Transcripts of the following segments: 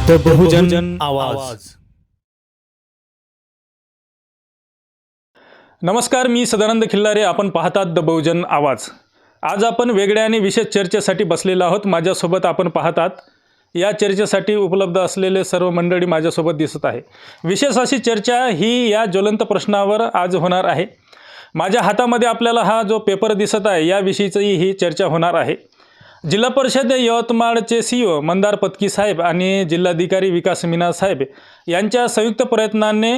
The बहुजन आवाज। नमस्कार, मी सदानंद खिल्लारे. आपण पाहतात द बहुजन आवाज. आज आपण वेगळ्या आणि विशेष चर्चेसाठी बसलेलो आहोत. माझ्यासोबत आपण पाहतात या चर्चेसाठी उपलब्ध असलेले सर्व मंडळी माझ्यासोबत दिसत आहे. विशेष अशी चर्चा ही या ज्वलंत प्रश्नावर आज होणार आहे. माझ्या हातामध्ये आपल्याला हा जो पेपर दिसत आहे याविषयीची ही चर्चा होणार आहे. जिल्हा परिषद यवतमाळचे CEO मंदार पत्की साहेब आणि जिल्हाधिकारी विकास मीना साहेब यांच्या संयुक्त प्रयत्नाने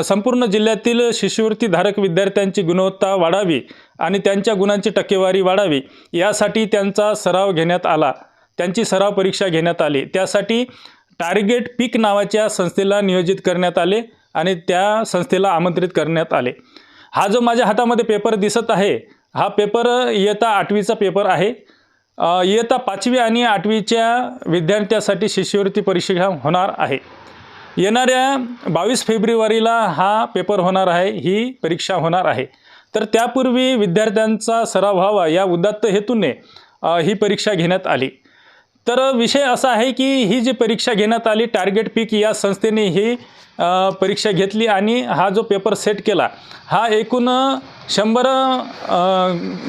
संपूर्ण जिल्ह्यातील शिष्यवृत्तीधारक विद्यार्थ्यांची गुणवत्ता वाढावी आणि त्यांच्या गुणांची टक्केवारी वाढावी यासाठी त्यांचा सराव घेण्यात आला. त्यांची सराव परीक्षा घेण्यात आली. त्यासाठी टार्गेट पीक नावाच्या संस्थेला नियोजित करण्यात आले आणि त्या संस्थेला आमंत्रित करण्यात आले. हा जो माझ्या हातामध्ये पेपर दिसत आहे हा पेपर इयत्ता 8वीचा पेपर आहे. इयत्ता 5वी आणि 8वीच्या विद्यार्थ्यांसाठी शिष्यवृत्ती परीक्षा होणार आहे. येणाऱ्या 22 फेब्रुवारीला हा पेपर होणार आहे, ही परीक्षा होणार आहे. तर त्यापूर्वी विद्यार्थ्यांचा सराव व्हावा या उदात्त हेतूने ही परीक्षा घेण्यात आली. तर विषय असा आहे की ही जी परीक्षा घेण्यात आली टार्गेट पीक या संस्थेने ही परीक्षा घेतली आणि हा जो पेपर सेट केला हा एकूण 100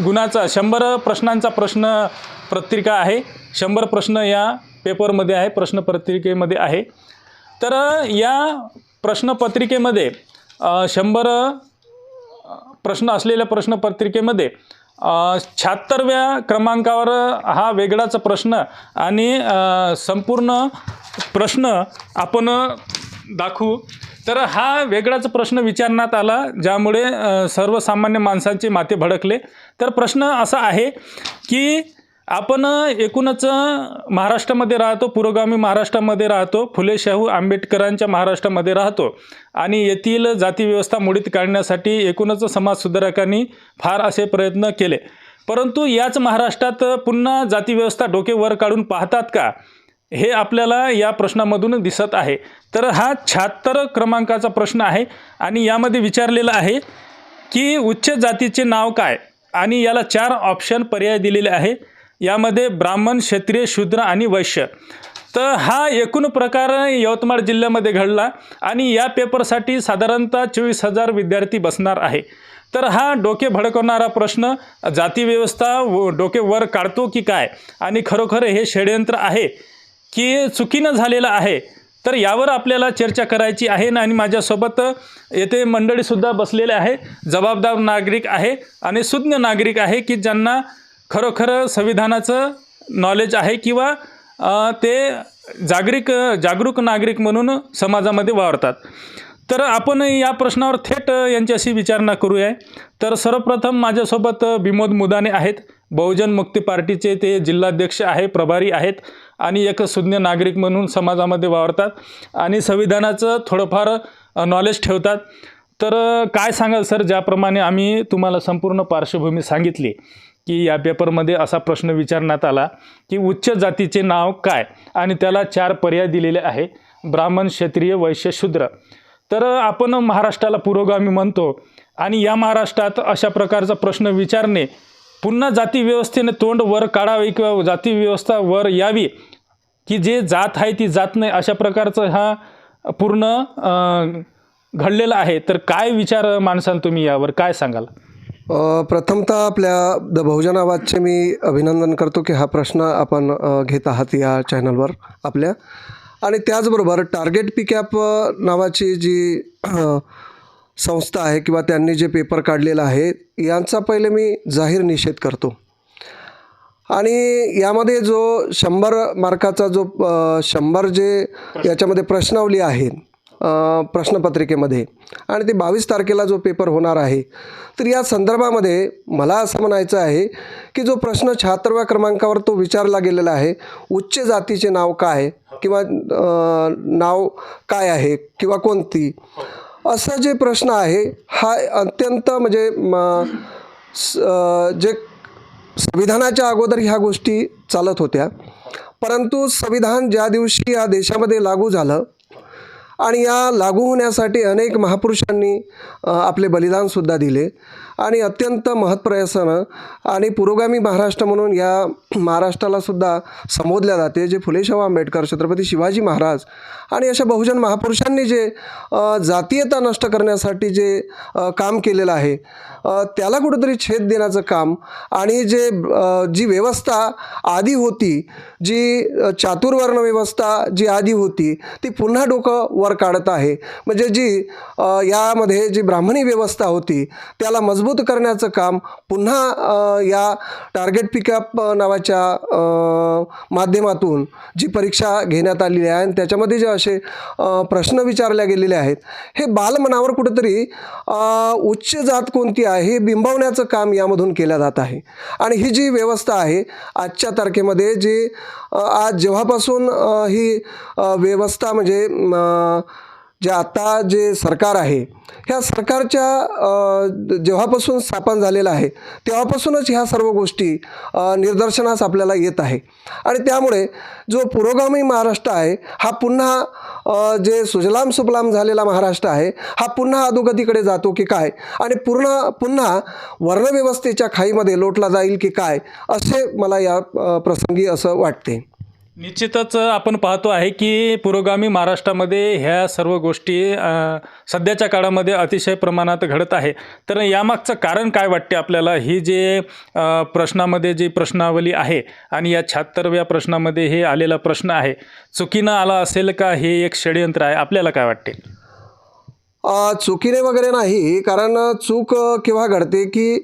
गुणाचा 100 प्रश्नांचा प्रश्नपत्रिका आहे. 100 प्रश्न या पेपरमध्ये आहे, प्रश्नपत्रिकेमध्ये आहे. तर या प्रश्नपत्रिकेमध्ये 100 प्रश्न असलेल्या प्रश्नपत्रिकेमध्ये 76व्या क्रमांकावर हा वेगळाच प्रश्न आणि संपूर्ण प्रश्न आपण दाखवू. तर हा वेगळाच प्रश्न विचारण्यात आला ज्यामुळे सर्वसामान्य माणसांचे माथे भडकले. तर प्रश्न असा आहे की आपण एकूणच महाराष्ट्रामध्ये राहतो, पुरोगामी महाराष्ट्रामध्ये राहतो, फुले शाहू आंबेडकरांच्या महाराष्ट्रामध्ये राहतो आणि येथील जातीव्यवस्था मोडीत काढण्यासाठी एकूणच समाजसुधारकांनी फार असे प्रयत्न केले. परंतु याच महाराष्ट्रात पुन्हा जातीव्यवस्था डोके वर काढून पाहतात का, हे आपल्याला या प्रश्नामधून दिसत आहे. तर हा 76 क्रमांकाचा प्रश्न आहे आणि यामध्ये विचारलेलं आहे की उच्च जातीचे नाव काय, आणि याला 4 ऑप्शन पर्याय दिलेले आहे. यामध्ये ब्राह्मण, क्षत्रिय, शूद्र आणि वैश्य. तर हा एकूण प्रकार यवतमाळ जिल्ह्यामध्ये घडला आणि या पेपरसाठी साधारणतः 24,000 विद्यार्थी बसणार आहे. तर हा डोके भडकवणारा प्रश्न जातीव्यवस्था डोके वर काढतो की काय, आणि खरोखर हे षड्यंत्र आहे की चुकीनं झालेलं आहे, तर यावर आपल्याला चर्चा करायची आहे. आणि माझ्यासोबत येथे मंडळीसुद्धा बसलेले आहे, जबाबदार नागरिक आहे आणि सुज्ञ नागरिक आहे की ज्यांना खरोखर संविधानाचं नॉलेज आहे किंवा ते जागरूक नागरिक म्हणून समाजामध्ये वावरतात. तर आपण या प्रश्नावर थेट यांच्याशी विचारणा करूया. तर सर्वप्रथम माझ्यासोबत विमोद मुदाने आहेत, बहुजन मुक्ती पार्टीचे ते जिल्हाध्यक्ष आहे, प्रभारी आहेत आणि एक सुज्ञ नागरिक म्हणून समाजामध्ये वावरतात आणि संविधानाचं थोडंफार नॉलेज ठेवतात. तर काय सांगाल सर, ज्याप्रमाणे आम्ही तुम्हाला संपूर्ण पार्श्वभूमी सांगितली की या पेपरमध्ये असा प्रश्न विचारण्यात आला की उच्च जातीचे नाव काय, आणि त्याला 4 पर्याय दिलेले आहे, ब्राह्मण, क्षत्रिय, वैश्य, शूद्र. तर आपण महाराष्ट्राला पुरोगामी म्हणतो आणि या महाराष्ट्रात अशा प्रकारचा प्रश्न विचारणे, पुन्हा जातीव्यवस्थेने तोंड वर काढावे किंवा जातीव्यवस्था वर यावी की जे जात आहे ती जात नाही, अशा प्रकारचं हा पूर्ण घडलेला आहे. तर काय विचार माणसाल तुम्ही, यावर काय सांगाल? प्रथमतः आपल्या द बहुजन आवाजचे मी अभिनंदन करतो की हा प्रश्न आपण घेत आहात या चॅनलवर आपल्या. आणि त्याचबरोबर टार्गेट पीकॅप नावाची जी संस्था आहे किंवा त्यांनी जे पेपर काढलेला आहे यांचा पहिले मी जाहीर निषेध करतो. आणि यामध्ये जो 100 मार्काचा जो 100 जे याच्यामध्ये प्रश्नावली आहे प्रश्नपत्रिकेमध्ये, आणि ते 22 तारखेला जो पेपर होणार आहे, तर या संदर्भामध्ये मला असं म्हणायचं आहे की जो प्रश्न 76व्या क्रमांकावर तो विचारला गेलेला आहे, उच्च जातीचे नाव काय किंवा नाव काय आहे किंवा कोणती, असा जे प्रश्न आहे हा अत्यंत म्हणजे जे संविधानाच्या अगोदर ह्या गोष्टी चालत होत्या, परंतु संविधान ज्या दिवशी या देशामध्ये लागू झालं आणि या लागू होण्यासाठी अनेक महापुरुषांनी आपले बलिदानसुद्धा दिले आणि अत्यंत महत्प्रयासानं आणि पुरोगामी महाराष्ट्र म्हणून या महाराष्ट्राला सुद्धा संबोधल्या जाते, जे फुले शाहू आंबेडकर, छत्रपती शिवाजी महाराज आणि अशा बहुजन महापुरुषांनी जे जातीयता नष्ट करण्यासाठी जे काम केलेलं आहे, त्याला कुठंतरी छेद देण्याचं काम आणि जी व्यवस्था आधी होती, जी चातुर्वर्ण व्यवस्था जी आधी होती, ती पुन्हा डोकं वर काढत आहे. म्हणजे जी यामध्ये जी ब्राह्मणी व्यवस्था होती त्याला मजबूत करण्याचं काम पुन्हा या टार्गेट पिकअप नावाच्या माध्यमातून जी परीक्षा घेण्यात आलेली आहे आणि त्याच्यामध्ये जे असे प्रश्न विचारले गेलेले आहेत, हे बालमनावर कुठेतरी उच्च जात कोणती आहे हे बिंबवण्याचं काम यामधून केलं जात आहे. आणि ही जी व्यवस्था आहे आजच्या तारखेमध्ये जी आज जेव्हापासून ही व्यवस्था म्हणजे जे आता जे सरकार आहे, ह्या सरकारच्या जेव्हापासून स्थापन झालेलं आहे तेव्हापासूनच ह्या सर्व गोष्टी निदर्शनास आपल्याला येत आहे. आणि त्यामुळे जो पुरोगामी महाराष्ट्र आहे हा पुन्हा जे सुजलाम सुफलाम झालेला महाराष्ट्र आहे हा पुन्हा अधोगतीकडे जातो की काय आणि पुन्हा वर्णव्यवस्थेच्या खाईमध्ये लोटला जाईल की काय, असे मला या प्रसंगी असं वाटते. निश्चितच आपण पाहतो आहे की पुरोगामी महाराष्ट्रामध्ये ह्या सर्व गोष्टी सध्याच्या काळामध्ये अतिशय प्रमाणात घडत आहे. तर यामागचं कारण काय वाटते आपल्याला? ही जे प्रश्नामध्ये जी प्रश्नावली आहे आणि या 76व्या प्रश्नामध्ये हे आलेला प्रश्न आहे, चुकीनं आला असेल का, हे एक षडयंत्र आहे, आपल्याला काय वाटते? चुकीने वगैरे नाही, कारण चूक केव्हा घडते की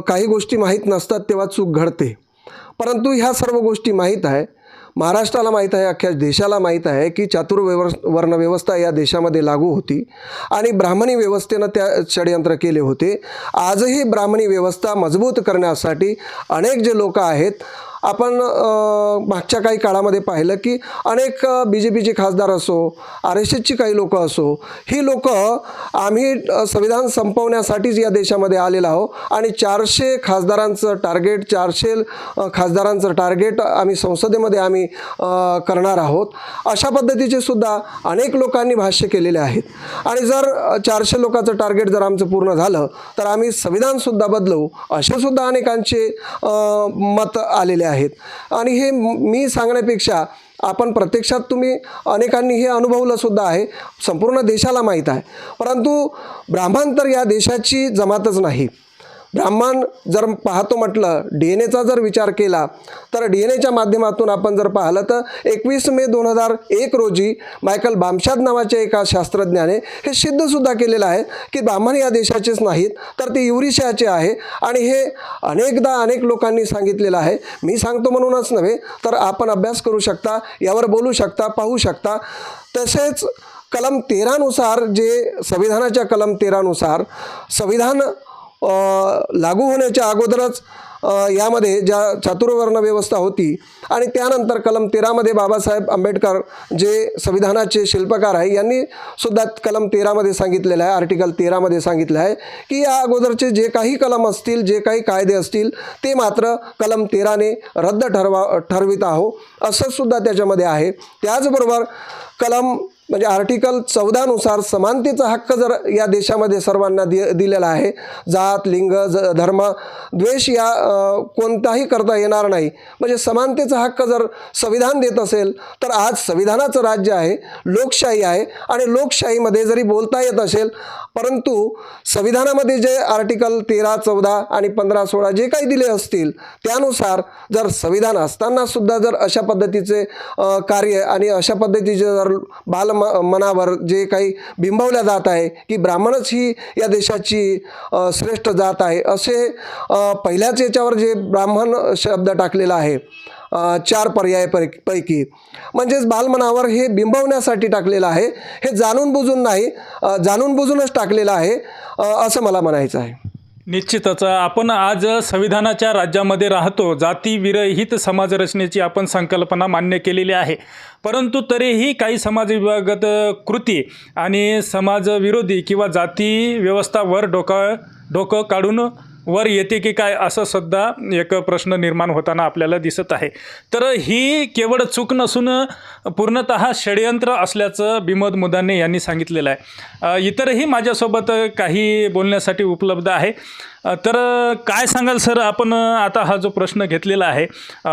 काही गोष्टी माहीत नसतात तेव्हा चूक घडते. परंतु ह्या सर्व गोष्टी माहीत आहे, महाराष्ट्राला माहीत आहे, अख्ख्या देशाला माहीत आहे की चातुर्वर्ण व्यवस्था या देशामध्ये लागू होती आणि ब्राह्मणी व्यवस्थेनं त्या षडयंत्र केले होते. आजही ब्राह्मणी व्यवस्था मजबूत करण्यासाठी अनेक जे लोक आहेत, आपण मागच्या काही काळामध्ये पाहिलं की अनेक BJPचे खासदार असो, RSSची काही लोक असो, ही लोक आम्ही संविधान संपवण्यासाठीच या देशामध्ये आलेलो आहोत आणि 400 खासदारांचं टार्गेट आम्ही संसदेमध्ये आम्ही करणार आहोत, अशा पद्धतीचे सुद्धा अनेक लोकांनी भाष्य केलेले आहेत. आणि जर 400 लोकांचं टार्गेट जर आमचं पूर्ण झालं तर आम्ही संविधानसुद्धा बदलवू, असे सुद्धा अनेकांचे मत आलेले आहेत. आणि हे मी सांगण्यापेक्षा आपण प्रत्यक्षात तुम्ही अनेकांनी हे अनुभवलं सुद्धा आहे, संपूर्ण देशाला माहीत आहे. परंतु ब्राह्मण तर या देशाची जमातच नाही. ब्राह्मण जर पाहतो म्हटलं, DNA जर विचार केला तर DNAच्या माध्यमातून आपण जर पाहिलं तर 21 मे 2001 रोजी मायकल बामशाद नावाच्या एका शास्त्रज्ञाने हे सिद्धसुद्धा केलेलं आहे की ब्राह्मण या देशाचेच नाहीत तर ते युरेशियाचे आहे. आणि हे अनेकदा अनेक लोकांनी सांगितलेलं आहे. मी सांगतो म्हणूनच नव्हे तर आपण अभ्यास करू शकता, यावर बोलू शकता, पाहू शकता. तसेच कलम 13 नुसार, जे संविधानाच्या कलम 13 नुसार संविधान लागू होण्याच्या अगोदरच यामध्ये ज्या चातुर्वर्ण व्यवस्था होती आणि त्यानंतर कलम 13 बाबासाहेब आंबेडकर जे संविधानाचे शिल्पकार आहे यांनी सुद्धा कलम 13 सांगितलेलं आहे, आर्टिकल 13 सांगितलं आहे की या अगोदरचे जे काही कलम असतील, जे काही कायदे असतील ते मात्र कलम 13 रद्द ठरवित आहो, असं सुद्धा त्याच्यामध्ये आहे. त्याचबरोबर कलम म्हणजे आर्टिकल 14 नुसार समानतेचा हक्क जर या देशामध्ये सर्वांना दिलेला आहे. जात, लिंग, धर्म, द्वेष या कोणताही करता येणार नाही. म्हणजे समानतेचा हक्क जर संविधान देत असेल तर आज संविधानाचं राज्य आहे, लोकशाही आहे आणि लोकशाहीमध्ये जरी बोलता येत असेल, परंतु संविधानामध्ये जे आर्टिकल 13, 14 आणि 15, 16 जे काही दिले असतील त्यानुसार जर संविधान असतानासुद्धा जर अशा पद्धतीचे कार्य आणि अशा पद्धतीचे जर मनावर जे काही बिंबवल्या जात आहे की ब्राह्मणच ही या देशाची श्रेष्ठ जात आहे, असे पहिल्याच याच्यावर जे ब्राह्मण शब्द टाकलेला आहे 4 पर्यायापैकी, म्हणजेच बालमनावर हे बिंबवण्यासाठी टाकलेलं आहे. हे जाणून बुजून नाही, जाणून बुजूनच टाकलेलं आहे असं मला म्हणायचं आहे. निश्चितच आपण आज संविधानाच्या राज्यामध्ये राहतो. जातीविरहित समाज रचनेची आपण संकल्पना मान्य केलेली आहे, परंतु तरीही काही समाजविभागत कृती आणि समाजविरोधी किंवा जाती व्यवस्थावर डोकं काढून वर येते की काय असं सुद्धा एक प्रश्न निर्माण होताना आपल्याला दिसत आहे. तर ही केवळ चूक नसून पूर्णतः षडयंत्र असल्याचं विनोद मुदाने यांनी सांगितलेलं आहे. इतरही माझ्यासोबत काही बोलण्यासाठी उपलब्ध आहे. तर काय सांगाल सर, आपण आता हा जो प्रश्न घेतलेला आहे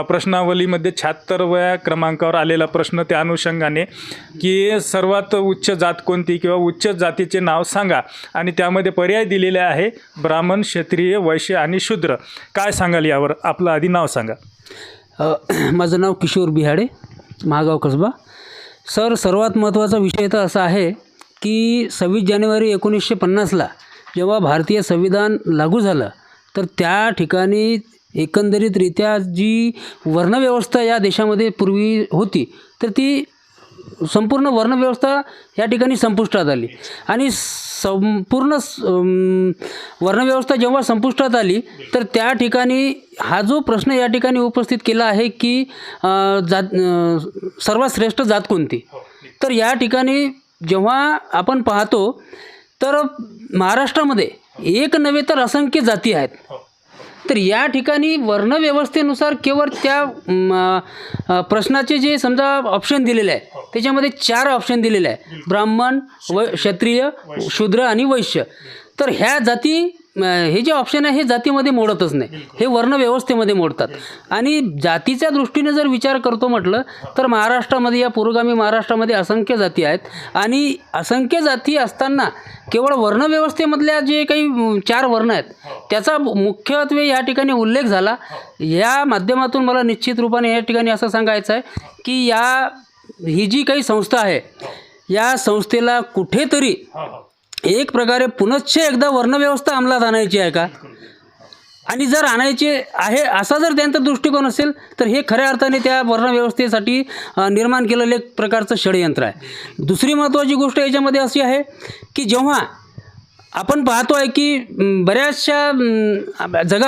प्रश्नावलीमध्ये 76व्या क्रमांकावर आलेला प्रश्न, त्या अनुषंगाने की सर्वात उच्च जात कोणती किंवा उच्च जातीचे नाव सांगा, आणि त्यामध्ये पर्याय दिलेले आहे ब्राह्मण, क्षत्रिय, वैश्य आणि शूद्र. काय सांगाल यावर? आपलं आधी नाव सांगा. माझं नाव किशोर बिहाडे, महागाव कसबा. सर, सर्वात महत्त्वाचा विषय तर असा आहे की 26 जानेवारी 1950ला जेव्हा भारतीय संविधान लागू झालं, तर त्या ठिकाणी एकंदरीतरित्या जी वर्णव्यवस्था या देशामध्ये पूर्वी होती, तर ती संपूर्ण वर्णव्यवस्था या ठिकाणी संपुष्टात आली. आणि संपूर्ण वर्णव्यवस्था जेव्हा संपुष्टात आली, तर त्या ठिकाणी हा जो प्रश्न या ठिकाणी उपस्थित केला आहे की सर्वात श्रेष्ठ जात कोणती. तर या ठिकाणी जेव्हा आपण पाहतो तर महाराष्ट्रामध्ये एक नव्हे तर असंख्य जाती आहेत. तर या ठिकाणी वर्णव्यवस्थेनुसार केवळ त्या प्रश्नाचे जे समजा ऑप्शन दिलेले आहे, त्याच्यामध्ये 4 ऑप्शन दिलेले आहे: ब्राह्मण, क्षत्रिय, शूद्र आणि वैश्य. तर ह्या जाती, हे जे ऑप्शन आहे हे जातीमध्ये मोडतच नाही, हे वर्णव्यवस्थेमध्ये मोडतात. आणि जातीच्या दृष्टीने जर विचार करतो म्हटलं तर महाराष्ट्रामध्ये, या पुरोगामी महाराष्ट्रामध्ये असंख्य जाती आहेत. आणि असंख्य जाती असताना केवळ वर्णव्यवस्थेमधल्या जे काही 4 वर्ण आहेत त्याचा मुख्यत्वे या ठिकाणी उल्लेख झाला. या माध्यमातून मला निश्चित रूपाने या ठिकाणी असं सांगायचं आहे की ही जी काही संस्था आहे, या संस्थेला कुठेतरी एक प्रकारे पुनश्च एकदा वर्णव्यवस्था अंमलात आणायची आहे का, आणि जर आणायची आहे असा जर त्यांचा दृष्टिकोन असेल, तर हे खऱ्या अर्थाने त्या वर्णव्यवस्थेसाठी निर्माण केलेलं एक प्रकारचं षडयंत्र आहे. दुसरी महत्त्वाची गोष्ट याच्यामध्ये अशी आहे की जेव्हा आपण पाहतो आहे की बऱ्याचशा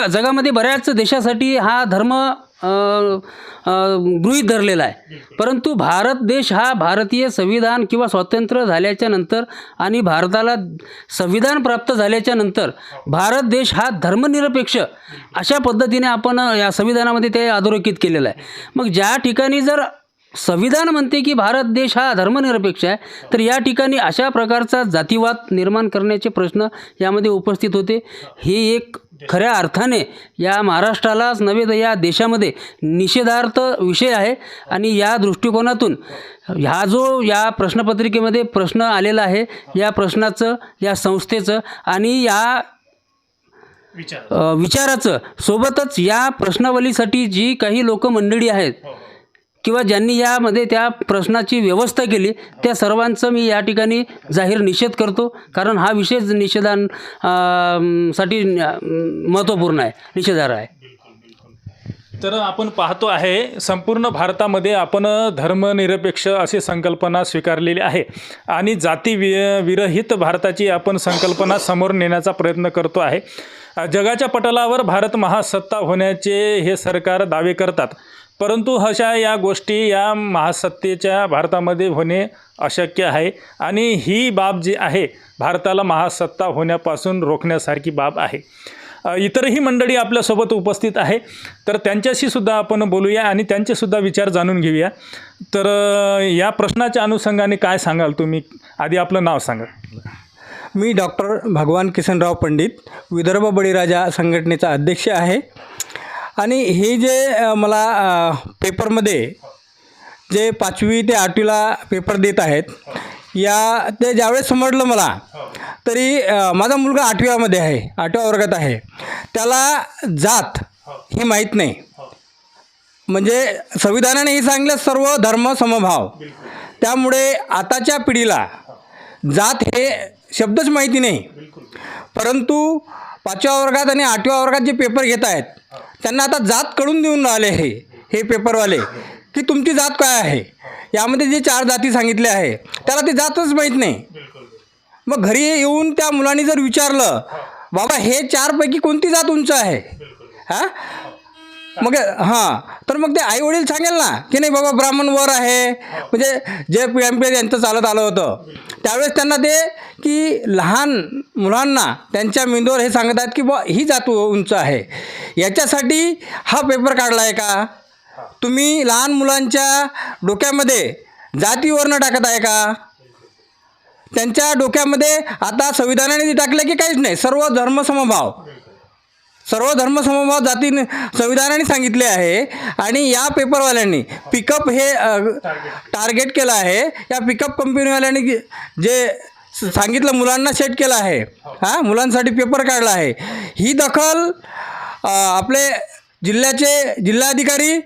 जगामध्ये बऱ्याच देशासाठी हा धर्म गृहीत धरलेला आहे. परंतु भारत देश हा भारतीय संविधान किंवा स्वातंत्र्य झाल्याच्या नंतर आणि भारताला संविधान प्राप्त झाल्याच्या नंतर भारत देश हा धर्मनिरपेक्ष अशा पद्धतीने आपण या संविधानामध्ये ते अधोरेखित केलेलं आहे. मग ज्या ठिकाणी जर संविधान म्हणते की भारत देश हा धर्मनिरपेक्ष आहे, तर या ठिकाणी अशा प्रकारचा जातीवाद निर्माण करण्याचे प्रश्न यामध्ये उपस्थित होते. हे एक खऱ्या अर्थाने या महाराष्ट्रालाच नव्हे तर या देशामध्ये निषेधार्थ विषय आहे. आणि या दृष्टिकोनातून हा जो या प्रश्नपत्रिकेमध्ये प्रश्न आलेला आहे, या प्रश्नाचं, या संस्थेचं आणि या विचाराचं, सोबतच या प्रश्नावलीसाठी जी काही लोक मंडळी आहेत किंवा ज्यांनी यामध्ये त्या प्रश्नाची व्यवस्था केली, त्या सर्वांचं मी या ठिकाणी जाहीर निषेध करतो. कारण हा विषय साठी महत्त्वपूर्ण आहे, निषेधार्ह आहे. तर आपण पाहतो आहे संपूर्ण भारतामध्ये आपण धर्मनिरपेक्ष अशी संकल्पना स्वीकारलेली आहे आणि विरहित भारताची आपण संकल्पना समोर नेण्याचा प्रयत्न करतो आहे. जगाच्या पटलावर भारत महासत्ता होण्याचे हे सरकार दावे करतात, परंतु अशा या गोष्टी या महासत्तेच्या भारतामध्ये होणे अशक्य आहे. आणि ही बाब जी आहे भारताला महासत्ता होण्यापासून रोखण्यासारखी बाब आहे. इतरही मंडळी आपल्यासोबत उपस्थित आहे, तर त्यांच्याशी सुद्धा आपण बोलूया आणि त्यांचेसुद्धा विचार जाणून घेऊया. तर या प्रश्नाच्या अनुषंगाने काय सांगाल तुम्ही? आधी आपलं नाव सांगा. मी डॉक्टर भगवान किसनराव पंडित, विदर्भ बळीराजा संघटनेचा अध्यक्ष आहे. आणि हे जे मला पेपरमध्ये जे 5वी ते 8वीला पेपर देत आहेत, ते ज्यावेळेस समजलं मला, तरी माझा मुलगा 8व्यामध्ये आहे, 8व्या वर्गात आहे. त्याला जात ही माहीत नाही. म्हणजे संविधानाने हे सांगितलं सर्व धर्म समभाव. त्यामुळे आताच्या पिढीला जात हे शब्दच माहिती नाही. परंतु 5व्या वर्गात आणि 8व्या वर्गात जे पेपर घेत आहेत त्यांना आता जात कळून देऊन राहिले हे पेपरवाले की तुमची जात काय आहे. यामध्ये जे 4 जाती सांगितल्या आहे त्याला ती जातच माहीत नाही. मग घरी येऊन त्या मुलांनी जर विचारलं, बाबा हे 4 पैकी कोणती जात उंच आहे, मग हां, तर मग ते आई वडील सांगेल ना की नाही बाबा ब्राह्मण वर आहे. म्हणजे जे PMP यांचं चालत आलं होतं त्यावेळेस त्यांना ते की लहान मुलांना त्यांच्या मेंदूवर हे सांगत आहेत की बुवा ही जात उंच आहे. याच्यासाठी हा पेपर काढला आहे का? तुम्ही लहान मुलांच्या डोक्यामध्ये जातीवर्ण टाकत आहे का? त्यांच्या डोक्यामध्ये आता संविधानाने टाकलं की काहीच नाही, सर्व धर्मसमभाव, सर्व धर्मसमभाव जातीने संविधानाने सांगितले आहे. आणि या पेपरवाल्यांनी पिकअप हे टार्गेट केलं आहे. या पिकअप कंपनीवाल्यांनी जे सांगितलं मुलांना सेट केलं आहे, हां, मुलांसाठी पेपर काढला आहे. ही दखल आपले जिल्हाधिकारी,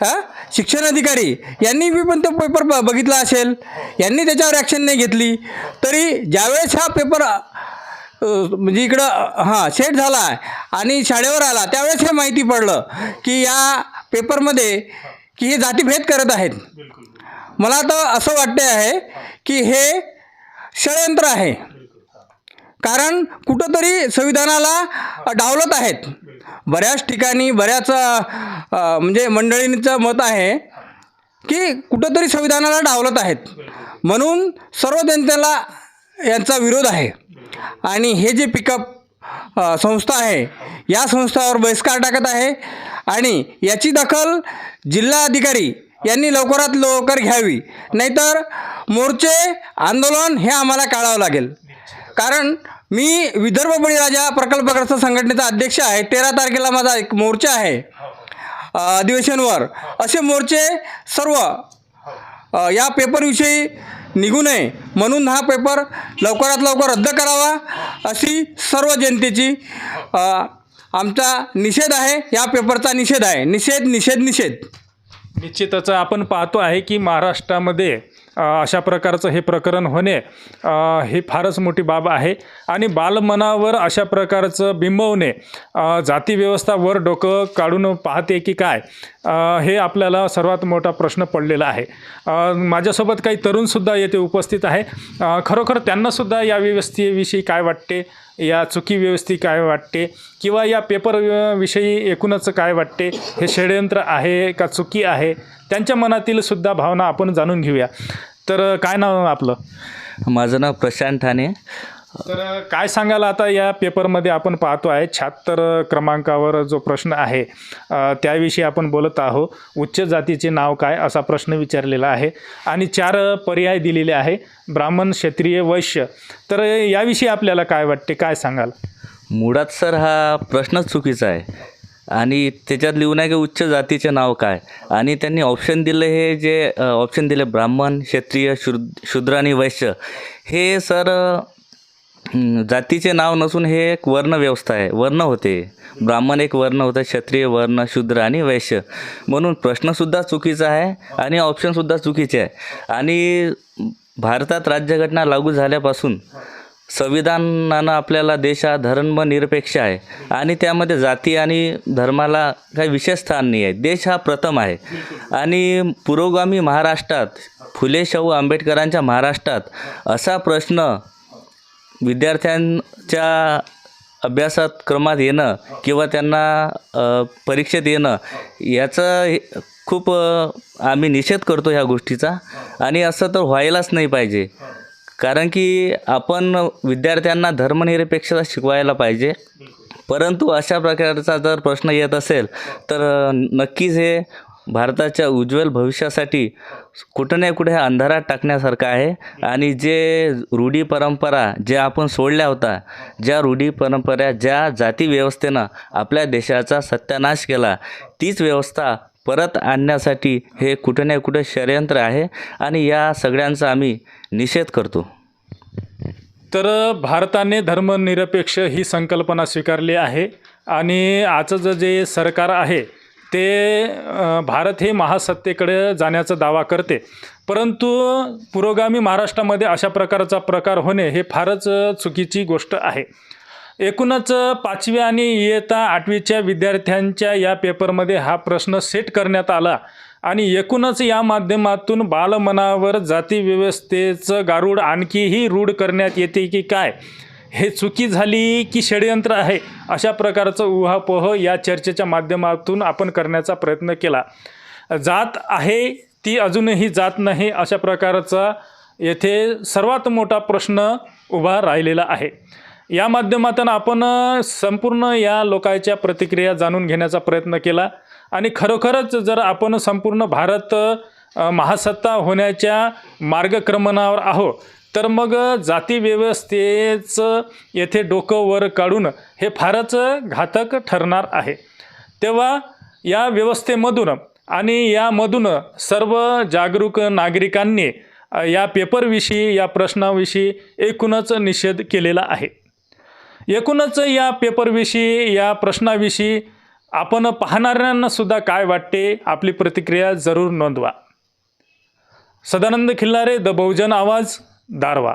हां, शिक्षण अधिकारी यांनी बी पण तो पेपर बघितला असेल. यांनी त्याच्यावर ॲक्शन नाही घेतली. तरी ज्यावेळेस हा पेपर म्हणजे इकडं हां सेट झाला आणि शाळेवर आला त्यावेळेस हे माहिती पडलं की या पेपरमध्ये की हे जातीभेद करत आहेत. मला तर असं वाटते आहे की हे षडयंत्र आहे. कारण कुठंतरी संविधानाला डावलत आहेत. बऱ्याच ठिकाणी बऱ्याच म्हणजे मंडळींचं मत आहे की कुठंतरी संविधानाला डावलत आहेत. म्हणून सर्व जनतेला यांचा विरोध आहे. आणि हे जे पिकअप संस्था आहे या संस्थावर बहिष्कार टाकत आहे. आणि याची दखल जिल्हाधिकारी यांनी लवकरात लवकर घ्यावी, नाहीतर मोर्चे आंदोलन हे आम्हाला काढावं लागेल. कारण मी विदर्भ बळीराजा प्रकल्पग्रस्त संघटनेचा अध्यक्ष आहे. 13 तारखेला माझा एक मोर्चा आहे अधिवेशनवर. असे मोर्चे सर्व या पेपरविषयी निघू नये म्हणून हा पेपर लवकरात लवकर रद्द करावा अशी सर्व जनतेची आमचा निषेध आहे. या पेपरचा निषेध आहे. निषेध. निश्चितच आपण पाहतो आहे की महाराष्ट्रामध्ये अशा प्रकारचं हे प्रकरण होणे ही फारच मोठी बाब आहे. आणि बालमनावर अशा प्रकारचं बिंबवणे, जातीव्यवस्था वर डोकं काढून पाहते की काय, हे आपल्याला सर्वात मोठा प्रश्न पडलेला आहे. माझ्यासोबत काही तरुणसुद्धा येथे उपस्थित आहे. खरोखर त्यांनासुद्धा या व्यवस्थेविषयी काय वाटते, या चुकी व्यवस्थे काय वाटते, किंवा या पेपरविषयी एकूणच काय वाटते, हे षडयंत्र आहे का चुकी आहे, त्यांच्या मनातील सुद्धा भावना आपण जाणून घेऊया. तर काय नाव आपलं? माझं नाव प्रशांत ठाणे. तर काय सांगाल आता या पेपरमध्ये आपण पाहतो आहे 76 क्रमांकावर जो प्रश्न आहे त्याविषयी आपण बोलत आहोत. उच्च जातीचे नाव काय असा प्रश्न विचारलेला आहे आणि 4 पर्याय दिलेले आहे, ब्राह्मण, क्षत्रिय, वैश्य. तर याविषयी आपल्याला काय वाटते, काय सांगाल? मुळात सर हा प्रश्नच चुकीचा आहे. आणि त्याच्यात लिहून आहे की उच्च जातीचे नाव काय, आणि त्यांनी ऑप्शन दिलं, हे जे ऑप्शन दिले ब्राह्मण, क्षत्रिय, शूद्र आणि वैश्य, हे सर जातीचे नाव नसून हे एक वर्ण व्यवस्था आहे. वर्ण होते, ब्राह्मण एक वर्ण होतं, क्षत्रिय वर्ण, शूद्र आणि वैश्य. म्हणून प्रश्नसुद्धा चुकीचा आहे आणि ऑप्शनसुद्धा चुकीचे आहे. आणि भारतात राज्यघटना लागू झाल्यापासून संविधानानं आपल्याला देश हा धर्मनिरपेक्ष आहे आणि त्यामध्ये जाती आणि धर्माला काही विशेष स्थान नाही आहे. देश हा प्रथम आहे. आणि पुरोगामी महाराष्ट्रात, फुले शाहू आंबेडकरांच्या महाराष्ट्रात असा प्रश्न विद्यार्थ्यांच्या अभ्यासात क्रमात येणं किंवा त्यांना परीक्षेत येणं, याचं खूप आम्ही निषेध करतो ह्या गोष्टीचा. आणि असं तर व्हायलाच नाही पाहिजे. कारण की आपण विद्यार्थ्यांना धर्मनिरपेक्षता शिकवायला पाहिजे. परंतु अशा प्रकारचा जर प्रश्न येत असेल तर नक्कीच हे भारताच्या उज्ज्वल भविष्यासाठी कुठं ना कुठे अंधारात टाकण्यासारखं आहे. आणि जे रूढी परंपरा ज्या आपण सोडल्या होत्या, ज्या रूढी परंपरा, ज्या जाती व्यवस्थेनं आपल्या देशाचा सत्यानाश केला, तीच व्यवस्था परत आणण्यासाठी हे कुठं ना कुठे षडयंत्र आहे. आणि या सगळ्यांचा आम्ही निषेध करतो. तर भारताने धर्मनिरपेक्ष ही संकल्पना स्वीकारली आहे. आणि आजचं जे सरकार आहे ते भारत हे महासत्तेकडे जाण्याचा दावा करते. परंतु पुरोगामी महाराष्ट्रामध्ये अशा प्रकारचा प्रकार होणे हे फारच चुकीची गोष्ट आहे. एकूणच 5वी आणि इयत्ता 8वीच्या विद्यार्थ्यांच्या या पेपरमध्ये हा प्रश्न सेट करण्यात आला. आणि एकूणच या माध्यमातून बालमनावर जाती व्यवस्थेचं गारूड आणखीही रूढ करण्यात येते की काय, हे चुकी झाली की षडयंत्र आहे, अशा प्रकारचं उहापोह या चर्चेच्या माध्यमातून आपण करण्याचा प्रयत्न केला. जात आहे ती अजूनही जात नाही, अशा प्रकारचा येथे सर्वात मोठा प्रश्न उभा राहिलेला आहे. या माध्यमातून आपण संपूर्ण या लोकांच्या प्रतिक्रिया जाणून घेण्याचा प्रयत्न केला आणि खरोखरच जर आपण संपूर्ण भारत महासत्ता होण्याच्या मार्गक्रमणावर आहो, तर मग जाती व्यवस्थेचं येथे डोकं वर काढून हे फारच घातक ठरणार आहे. तेव्हा या व्यवस्थेमधून आणि यामधून सर्व जागरूक नागरिकांनी या पेपरविषयी, या प्रश्नाविषयी एकूणच निषेध केलेला आहे. एकूणच या पेपरविषयी, या प्रश्नाविषयी आपण पाहणाऱ्यांनासुद्धा काय वाटते, आपली प्रतिक्रिया जरूर नोंदवा. सदानंद खिल्लारे, द बहुजन आवाज, दारवा.